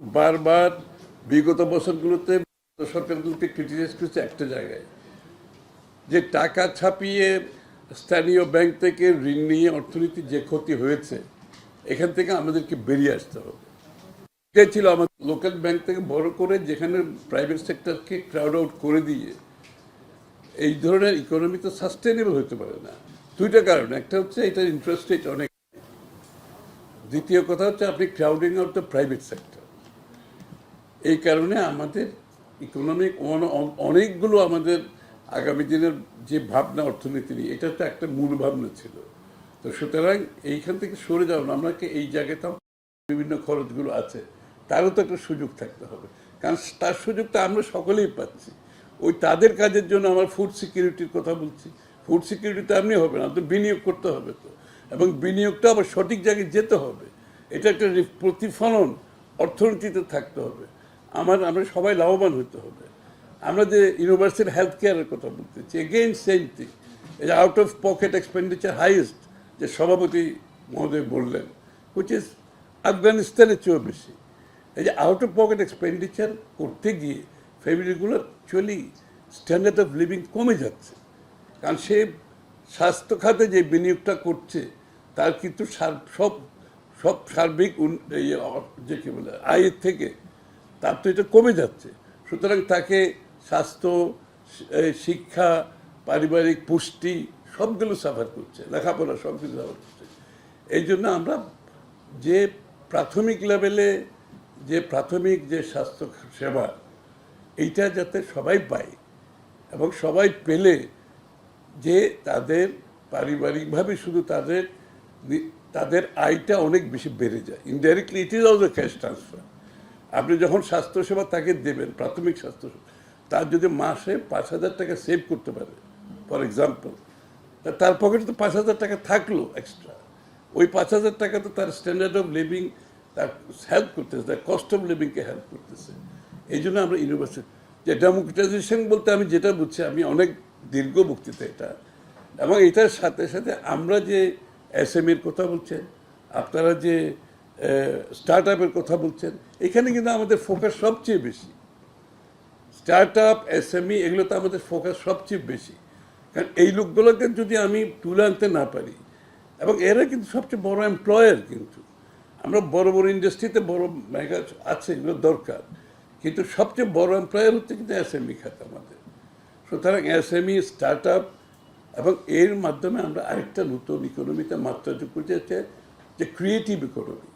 বারবার বিগত বছরগুলোতে সরকারগুলোকে ক্রিটিসাইজ করছে একটা জায়গায়, যে টাকা ছাপিয়ে স্থানীয় ব্যাংক থেকে ঋণ নিয়ে অর্থনীতির যে ক্ষতি হয়েছে, এখান থেকে আমাদেরকে বেরিয়ে আসতে হবে। এটাই ছিল আমাদের লোকাল ব্যাংক থেকে বড় করে, যেখানে প্রাইভেট সেক্টরকে ক্রাউড আউট করে দিয়ে এই ধরনের ইকোনমি তো সাস্টেনেবল হতে পারে না। দুইটা কারণ, একটা হচ্ছে এটার ইন্টারেস্ট রেট অনেক, দ্বিতীয় কথা হচ্ছে আপনি crowding out the private sector. এই কারণে আমাদের ইকোনমিক অনেকগুলো আমাদের আগামী দিনের যে ভাবনা অর্থনীতি নিয়ে, এটা তো একটা মূল ভাবনা ছিল। তো সুতরাং এইখান থেকে সরে যাও না, আমাকে এই জায়গাটাও বিভিন্ন খরচগুলো আছে, তারও তো একটা সুযোগ থাকতে হবে। কারণ তার সুযোগটা আমরা সকলেই পাচ্ছি। ওই তাদের কাজের জন্য আমার ফুড সিকিউরিটির কথা বলছি। ফুড সিকিউরিটি তো এমনি হবে না, তো বিনিয়োগ করতে হবে তো, এবং বিনিয়োগটা আবার সঠিক জায়গায় যেতে হবে। এটা একটা প্রতিফলন অর্থনীতিতে থাকতে হবে। আমরা সবাই লাভবান হতে হবে। আমরা যে ইউনিভার্সাল হেলথ কেয়ারের কথা বলতেছি, এগেইন সেম থিং। এই যে out of pocket expenditure highest যে সভাপতি মহোদয় বললেন, হুইচ ইজ আফগানিস্তানের চেয়েও বেশি। এই যে আউট অফ পকেট এক্সপেন্ডিচার করতে গিয়ে ফ্যামিলিগুলোর অ্যাকচুয়ালি স্ট্যান্ডার্ড অফ লিভিং কমে যাচ্ছে। কারণ সে স্বাস্থ্য খাতে যে বিনিয়োগটা করছে, তার কিন্তু সব সার্বিক যে কী বলে আয়ের থেকে তার তো এটা কমে যাচ্ছে। সুতরাং তাকে স্বাস্থ্য, শিক্ষা, পারিবারিক পুষ্টি সবগুলো সাফার করছে, লেখাপড়া সবগুলো সাফার করছে। এই জন্য আমরা যে প্রাথমিক লেভেলে প্রাথমিক যে স্বাস্থ্য সেবা, এইটা যাতে সবাই পায়, এবং সবাই পেলে যে তাদের পারিবারিকভাবে শুধু তাদের আয়টা অনেক বেশি বেড়ে যায়। Indirectly it is also cash transfer. আপনি যখন স্বাস্থ্যসেবা তাকে দেবেন, প্রাথমিক স্বাস্থ্যসেবা, তার যদি মাসে 5,000 টাকা সেভ করতে পারে ফর এক্সাম্পল, তার পকেটে তো 5,000 টাকা থাকলো এক্সট্রা। ওই 5,000 টাকা তো তার স্ট্যান্ডার্ড অফ লিভিং তার হেল্প করতেছে, তার কস্ট অফ লিভিংকে হেল্প করতেছে। এই জন্য আমরা ইউনিভার্সিটি যে ডেমোক্রেটাইজেশন বলতে আমি যেটা বুঝছি, আমি অনেক দীর্ঘ বক্তৃতা এটা, এবং এটার সাথে সাথে আমরা যে এসএমইর কথা বলছেন, আপনারা যে স্টার্ট আপের কথা বলছেন, এখানে কিন্তু আমাদের ফোকাস সবচেয়ে বেশি। স্টার্ট আপ, এসএমই, এগুলো তো আমাদের ফোকাস সবচেয়ে বেশি। কারণ এই লোকগুলোকে যদি আমি তুলে আনতে না পারি, এবং এরা কিন্তু সবচেয়ে বড় এমপ্লয়ার, কিন্তু আমরা বড় বড় ইন্ডাস্ট্রিতে বড় মেগা আছে, এগুলো দরকার, কিন্তু সবচেয়ে বড় এমপ্লয়ার হচ্ছে কিন্তু এসএমই খাত আমাদের। সুতরাং এসএমই, স্টার্ট আপ, এবং এর মাধ্যমে আমরা আরেকটা নতুন ইকোনমিতে মাত্রা যোগ করতে হচ্ছে যে ক্রিয়েটিভ ইকোনমি।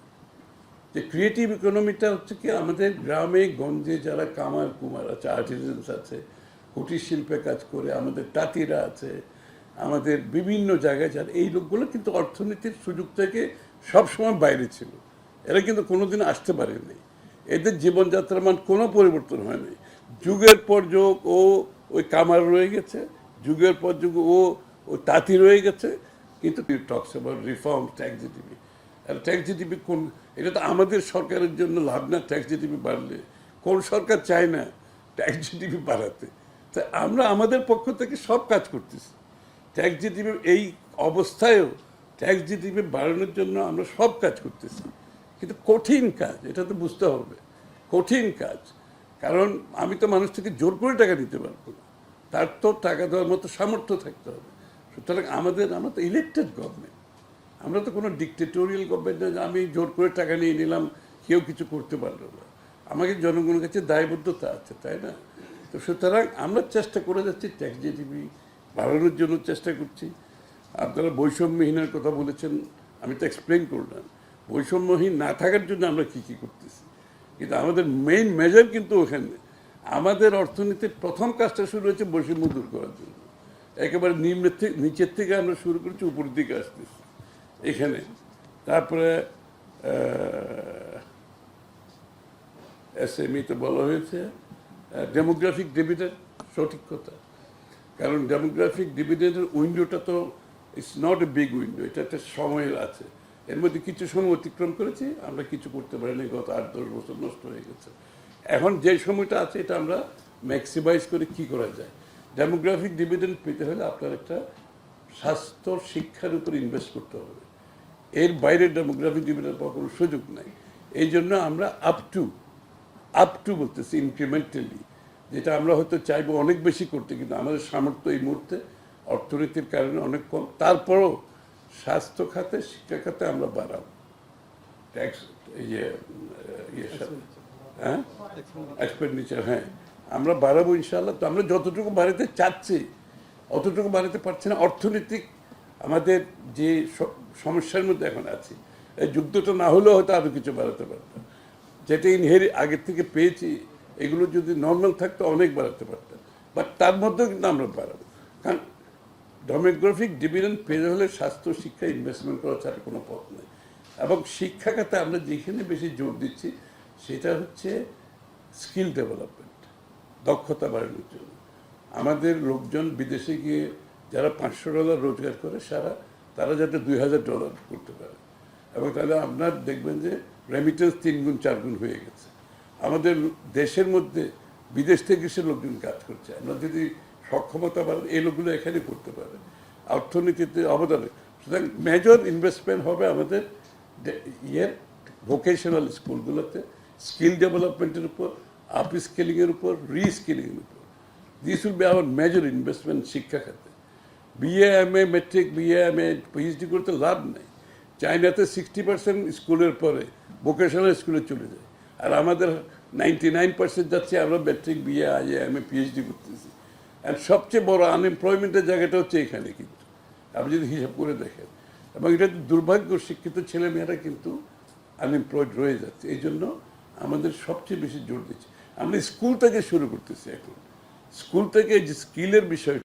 যে ক্রিয়েটিভ ইকোনমিটা হচ্ছে কি, আমাদের গ্রামে গঞ্জে যারা কামার কুমার আছে, আর্টিজেন্স আছে, কুটির শিল্পে কাজ করে, আমাদের তাঁতিরা আছে, আমাদের বিভিন্ন জায়গায় যারা, এই লোকগুলো কিন্তু অর্থনীতির সুযোগ থেকে সবসময় বাইরে ছিল। এরা কিন্তু কোনোদিন আসতে পারেনি। এদের জীবনযাত্রার মান কোনো পরিবর্তন হয়নি। যুগের পর যুগ ও ওই কামার রয়ে গেছে, যুগের পর যুগ ও তাঁতি রয়ে গেছে। কিন্তু talks about reform, tax GDP. আর ট্যাক্স জিডিপি কোন, এটা তো আমাদের সরকারের জন্য লাভ না। ট্যাক্স জিডিপি বাড়লে কোন সরকার চায় না ট্যাক্স জিডিপি বাড়াতে? তা আমরা আমাদের পক্ষ থেকে সব কাজ করতেছি। ট্যাক্স জিডিপি এই অবস্থায়ও ট্যাক্স জিডিপি বাড়ানোর জন্য আমরা সব কাজ করতেছি, কিন্তু কঠিন কাজ, এটা তো বুঝতে হবে, কঠিন কাজ। কারণ আমি তো মানুষ থেকে জোর করে টাকা দিতে পারবো না, তার তো টাকা দেওয়ার মতো সামর্থ্য থাকতে হবে। সুতরাং আমরা তো ইলেক্টেড গভর্নমেন্ট, আমরা তো কোনো ডিকটেটোরিয়াল গভর্নমেন্ট না যে আমি জোর করে টাকা নিয়ে নিলাম, কেউ কিছু করতে পারলো না। আমাকে জনগণের কাছে দায়বদ্ধতা আছে, তাই না? তো সুতরাং আমরা চেষ্টা করে যাচ্ছি, ট্যাক্স জিডিপি বাড়ানোর জন্য চেষ্টা করছি। আপনারা বৈষম্যহীনের কথা বলেছেন, আমি তো এক্সপ্লেন করলাম বৈষম্যহীন না থাকার জন্য আমরা কী কী করতেছি। কিন্তু আমাদের মেইন মেজার কিন্তু ওখানে, আমাদের অর্থনীতির প্রথম কাজটা শুরু হয়েছে বৈষম্য দূর করার জন্য। একেবারে নিচের থেকে আমরা শুরু করেছি, উপরের দিকে আসতেছি এখানে। তারপরে এসএমই তো বলা হয়েছে, ডেমোগ্রাফিক ডিভিডেন্ড, সঠিক কথা। কারণ ডেমোগ্রাফিক ডিভিডেন্ডের উইন্ডোটা তো it's not a big window, এটা একটা সময়ের আছে। এর মধ্যে কিছু সময় অতিক্রম করেছি, আমরা কিছু করতে পারিনি, গত 8-10 বছর নষ্ট হয়ে গেছে। এখন যে সময়টা আছে, এটা আমরা ম্যাক্সিমাইজ করে কি করা যায়। ডেমোগ্রাফিক ডিভিডেন্ড পেতে হলে আপনার একটা স্বাস্থ্য, শিক্ষার উপর ইনভেস্ট করতে হবে। এর বাইরে ডেমোগ্রাফিক ডিভিডেন্ড পাওয়ার কোনো সুযোগ নাই। এই জন্য আমরা আপ টু আপ টু বলতেছি ইনক্রিমেন্টালি, যেটা আমরা হয়তো চাইবো অনেক বেশি করতে, কিন্তু আমাদের সামর্থ্য এই মুহূর্তে অর্থনীতির কারণে অনেক কম। তারপরও স্বাস্থ্য খাতে, শিক্ষা খাতে আমরা বাড়াবো ট্যাক্স, এই যে হ্যাঁ এক্সপেন্ডিচার, হ্যাঁ আমরা বাড়াবো ইনশাআল্লাহ। তো আমরা যতটুকু বাড়াতে চাচ্ছি অতটুকু বাড়াতে পারছি না। অর্থনৈতিক আমাদের যে সমস্যার মধ্যে এখন আছি, এই যুদ্ধটা না হলেও হয়তো আরও কিছু বাড়াতে পারতাম, যেটা ইনহেরি আগের থেকে পেয়েছি, এগুলো যদি নর্মাল থাকতো অনেক বাড়াতে পারতাম। বাট তার মধ্যেও কিন্তু আমরা বাড়াবো, কারণ ডেমোগ্রাফিক ডিভিডেন্ড পেতে হলে স্বাস্থ্য শিক্ষা ইনভেস্টমেন্ট করা ছাড়া কোনো পথ নেই। এবং শিক্ষা খাতে আমরা যেখানে বেশি জোর দিচ্ছি সেটা হচ্ছে স্কিল ডেভেলপমেন্ট, দক্ষতা বাড়ানোর জন্য। আমাদের লোকজন বিদেশে গিয়ে যারা $500 রোজগার করে তারা যাতে $2000 করতে পারে, এবং তাহলে আপনার দেখবেন যে রেমিটেন্স 3 গুণ 4 গুণ হয়ে গেছে। আমাদের দেশের মধ্যে বিদেশ থেকে সে লোকজন কাজ করছে। আমরা যদি সক্ষমতা বাড়ান, এই লোকগুলো এখানে করতে পারে, অর্থনীতিতে অবদানে। সুতরাং মেজর ইনভেস্টমেন্ট হবে আমাদের ভোকেশনাল স্কুলগুলোতে, স্কিল ডেভেলপমেন্টের উপর, আপ স্কিলিংয়ের উপর, রিস্কিলিংয়ের উপর। This will be hour major investment শিক্ষা খাতে। BA M A metric, BA M A PhD করতে লাভ নেই। চায়নাতে 60% স্কুলের পরে ভোকেশনাল স্কুলে চলে যায়, আর আমাদের 99% যাচ্ছে আমরা metric, BA, IA, M A, PhD করতেছি। আর সবচেয়ে বড় আনএমপ্লয়মেন্টের জায়গাটা হচ্ছে এখানে, কিন্তু আপনি যদি হিসাব করে দেখেন। এবং এটা দুর্ভাগ্য, শিক্ষিত ছেলেমেয়েরা কিন্তু আনএমপ্লয়েড রয়ে যাচ্ছে। এই জন্য আমাদের সবচেয়ে বেশি জোর দিচ্ছি আমরা স্কুল থেকে শুরু করতেছি। এখন স্কুল থেকে যে স্কিলের বিষয়টা